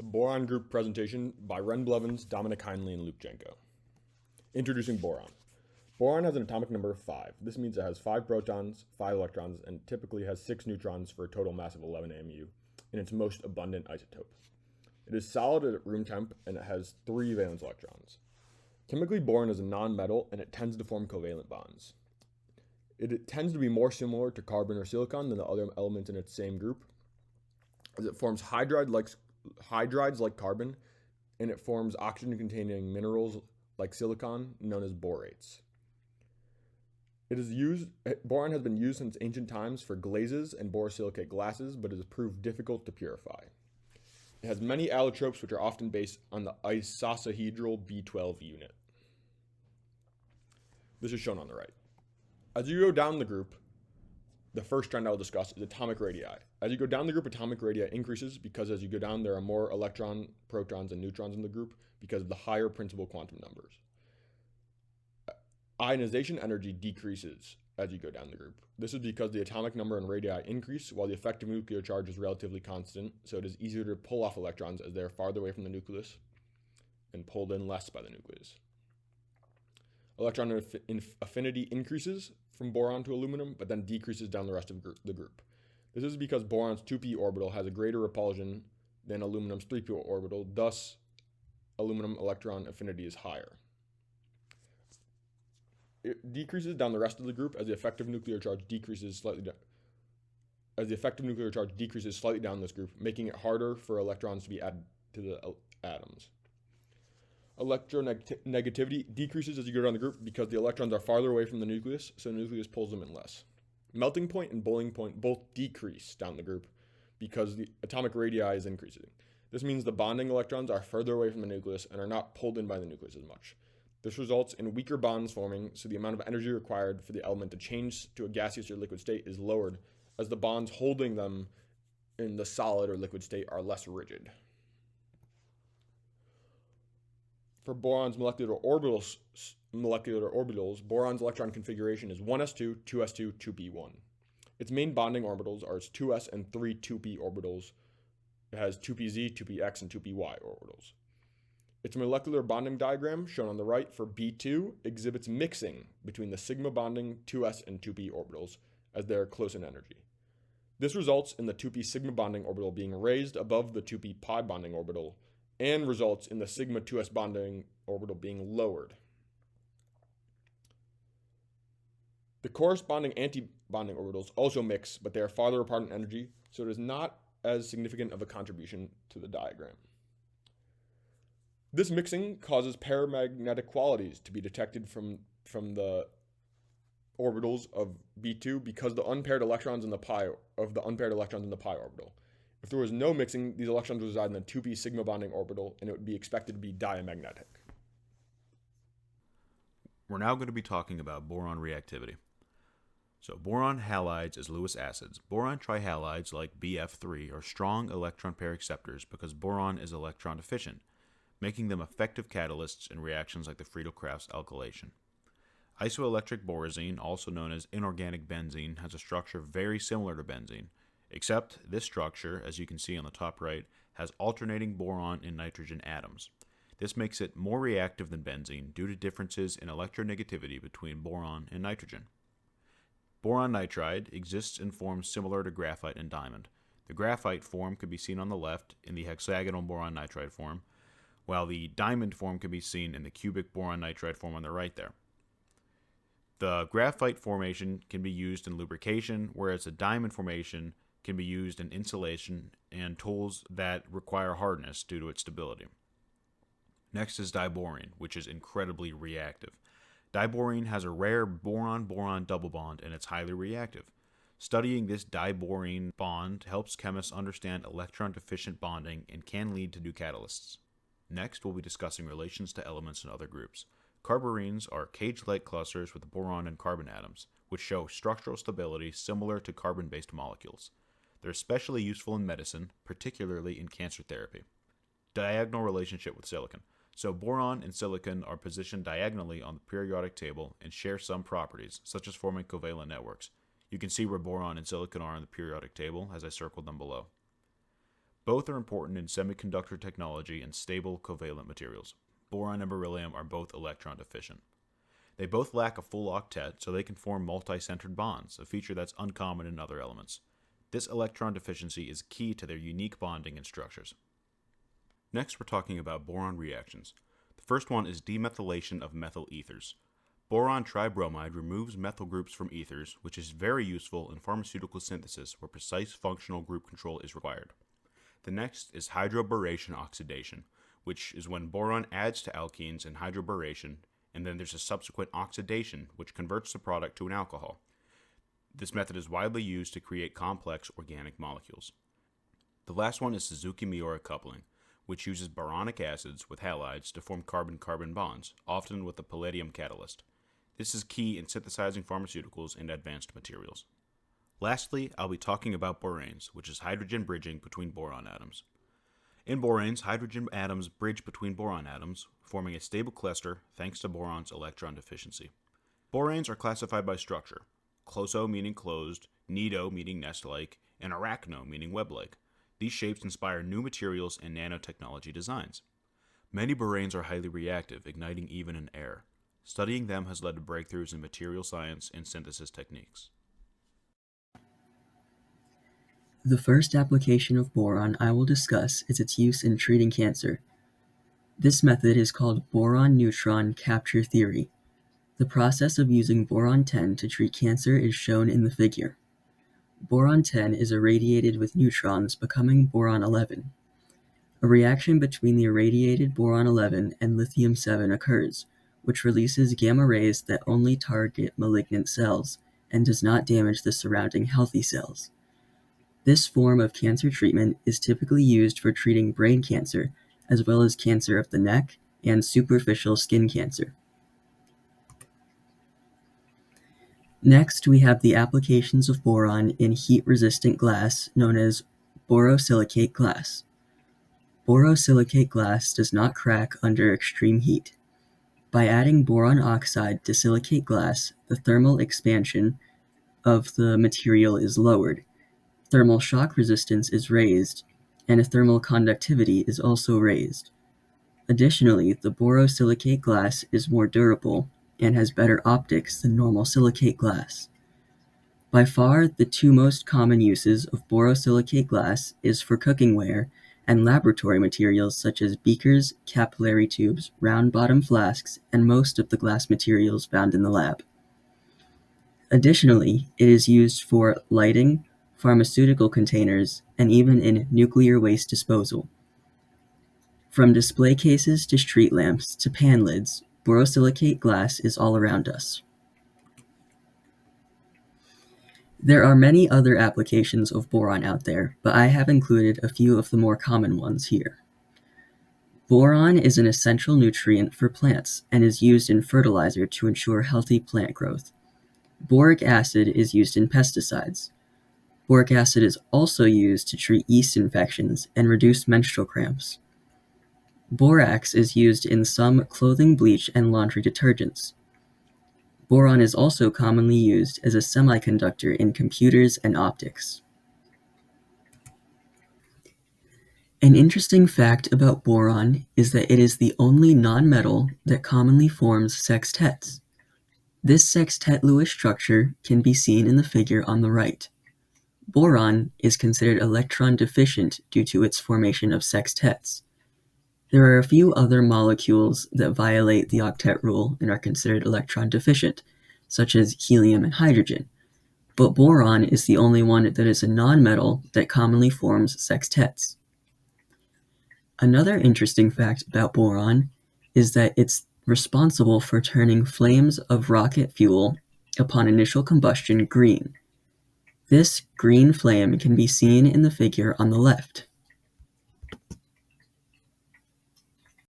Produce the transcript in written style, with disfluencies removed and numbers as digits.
The Boron Group presentation by Ren Blevins, Dominic Heinley, and Luke Jenko. Introducing boron. Boron has an atomic number of 5. This means it has 5 protons, 5 electrons, and typically has 6 neutrons for a total mass of 11 AMU in its most abundant isotope. It is solid at room temp and it has 3 valence electrons. Chemically, boron is a non-metal and it tends to form covalent bonds. It tends to be more similar to carbon or silicon than the other elements in its same group, as it forms hydrides like carbon, and it forms oxygen-containing minerals like silicon, known as borates. Boron has been used since ancient times for glazes and borosilicate glasses, but it has proved difficult to purify. It has many allotropes, which are often based on the isosahedral B12 unit. This is shown on the right. As you go down the group, the first trend I will discuss is atomic radii. As you go down the group, atomic radii increases because as you go down, there are more electrons, protons, and neutrons in the group because of the higher principal quantum numbers. Ionization energy decreases as you go down the group. This is because the atomic number and radii increase while the effective nuclear charge is relatively constant, so it is easier to pull off electrons as they are farther away from the nucleus and pulled in less by the nucleus. Electron affinity increases from boron to aluminum, but then decreases down the rest of the group. This is because boron's 2p orbital has a greater repulsion than aluminum's 3p orbital, thus aluminum electron affinity is higher. It decreases down the rest of the group as the effective nuclear charge decreases slightly down this group, making it harder for electrons to be added to the atoms. Electronegativity decreases as you go down the group because the electrons are farther away from the nucleus, so the nucleus pulls them in less. Melting point and boiling point both decrease down the group because the atomic radii is increasing. This means the bonding electrons are further away from the nucleus and are not pulled in by the nucleus as much. This results in weaker bonds forming, so the amount of energy required for the element to change to a gaseous or liquid state is lowered, as the bonds holding them in the solid or liquid state are less rigid. For boron's molecular orbitals, boron's electron configuration is 1s2, 2s2, 2p1. Its main bonding orbitals are its 2s and 3 2p orbitals. It has 2pz, 2px, and 2py orbitals. Its molecular bonding diagram, shown on the right for B2, exhibits mixing between the sigma bonding 2s and 2p orbitals as they are close in energy. This results in the 2p sigma bonding orbital being raised above the 2p pi bonding orbital and results in the sigma 2s bonding orbital being lowered. The corresponding anti-bonding orbitals also mix, but they are farther apart in energy, so it is not as significant of a contribution to the diagram. This mixing causes paramagnetic qualities to be detected from the orbitals of B2 because the unpaired electrons in the pi orbital. If there was no mixing, these electrons would reside in the 2p sigma bonding orbital and it would be expected to be diamagnetic. We're now going to be talking about boron reactivity. So boron halides as Lewis acids. Boron trihalides like BF3 are strong electron pair acceptors because boron is electron deficient, making them effective catalysts in reactions like the Friedel-Crafts alkylation. Isoelectric borazine, also known as inorganic benzene, has a structure very similar to benzene, except this structure, as you can see on the top right, has alternating boron and nitrogen atoms. This makes it more reactive than benzene due to differences in electronegativity between boron and nitrogen. Boron nitride exists in forms similar to graphite and diamond. The graphite form can be seen on the left in the hexagonal boron nitride form, while the diamond form can be seen in the cubic boron nitride form on the right there. The graphite formation can be used in lubrication, whereas the diamond formation can be used in insulation and tools that require hardness due to its stability. Next is diborane, which is incredibly reactive. Diborane has a rare boron-boron double bond and it's highly reactive. Studying this diborane bond helps chemists understand electron-deficient bonding and can lead to new catalysts. Next, we'll be discussing relations to elements in other groups. Carbarenes are cage-like clusters with boron and carbon atoms, which show structural stability similar to carbon-based molecules. They're especially useful in medicine, particularly in cancer therapy. Diagonal relationship with silicon. So boron and silicon are positioned diagonally on the periodic table and share some properties, such as forming covalent networks. You can see where boron and silicon are on the periodic table as I circled them below. Both are important in semiconductor technology and stable covalent materials. Boron and beryllium are both electron deficient. They both lack a full octet, so they can form multi-centered bonds, a feature that's uncommon in other elements. This electron deficiency is key to their unique bonding and structures. Next, we're talking about boron reactions. The first one is demethylation of methyl ethers. Boron tribromide removes methyl groups from ethers, which is very useful in pharmaceutical synthesis where precise functional group control is required. The next is hydroboration oxidation, which is when boron adds to alkenes in hydroboration, and then there's a subsequent oxidation, which converts the product to an alcohol. This method is widely used to create complex organic molecules. The last one is Suzuki-Miura coupling, which uses boronic acids with halides to form carbon-carbon bonds, often with a palladium catalyst. This is key in synthesizing pharmaceuticals and advanced materials. Lastly, I'll be talking about boranes, which is hydrogen bridging between boron atoms. In boranes, hydrogen atoms bridge between boron atoms, forming a stable cluster thanks to boron's electron deficiency. Boranes are classified by structure: closo meaning closed, nido meaning nest-like, and arachno meaning web-like. These shapes inspire new materials and nanotechnology designs. Many boranes are highly reactive, igniting even in air. Studying them has led to breakthroughs in material science and synthesis techniques. The first application of boron I will discuss is its use in treating cancer. This method is called boron-neutron capture theory. The process of using boron-10 to treat cancer is shown in the figure. Boron-10 is irradiated with neutrons, becoming boron-11. A reaction between the irradiated boron-11 and lithium-7 occurs, which releases gamma rays that only target malignant cells and does not damage the surrounding healthy cells. This form of cancer treatment is typically used for treating brain cancer, as well as cancer of the neck and superficial skin cancer. Next, we have the applications of boron in heat-resistant glass known as borosilicate glass. Borosilicate glass does not crack under extreme heat. By adding boron oxide to silicate glass, the thermal expansion of the material is lowered, thermal shock resistance is raised, and thermal conductivity is also raised. Additionally, the borosilicate glass is more durable and has better optics than normal silicate glass. By far, the two most common uses of borosilicate glass is for cookingware and laboratory materials such as beakers, capillary tubes, round-bottom flasks, and most of the glass materials found in the lab. Additionally, it is used for lighting, pharmaceutical containers, and even in nuclear waste disposal. From display cases to street lamps to pan lids, borosilicate glass is all around us. There are many other applications of boron out there, but I have included a few of the more common ones here. Boron is an essential nutrient for plants and is used in fertilizer to ensure healthy plant growth. Boric acid is used in pesticides. Boric acid is also used to treat yeast infections and reduce menstrual cramps. Borax is used in some clothing bleach and laundry detergents. Boron is also commonly used as a semiconductor in computers and optics. An interesting fact about boron is that it is the only nonmetal that commonly forms sextets. This sextet-Lewis structure can be seen in the figure on the right. Boron is considered electron deficient due to its formation of sextets. There are a few other molecules that violate the octet rule and are considered electron deficient, such as helium and hydrogen, but boron is the only one that is a nonmetal that commonly forms sextets. Another interesting fact about boron is that it's responsible for turning flames of rocket fuel upon initial combustion green. This green flame can be seen in the figure on the left.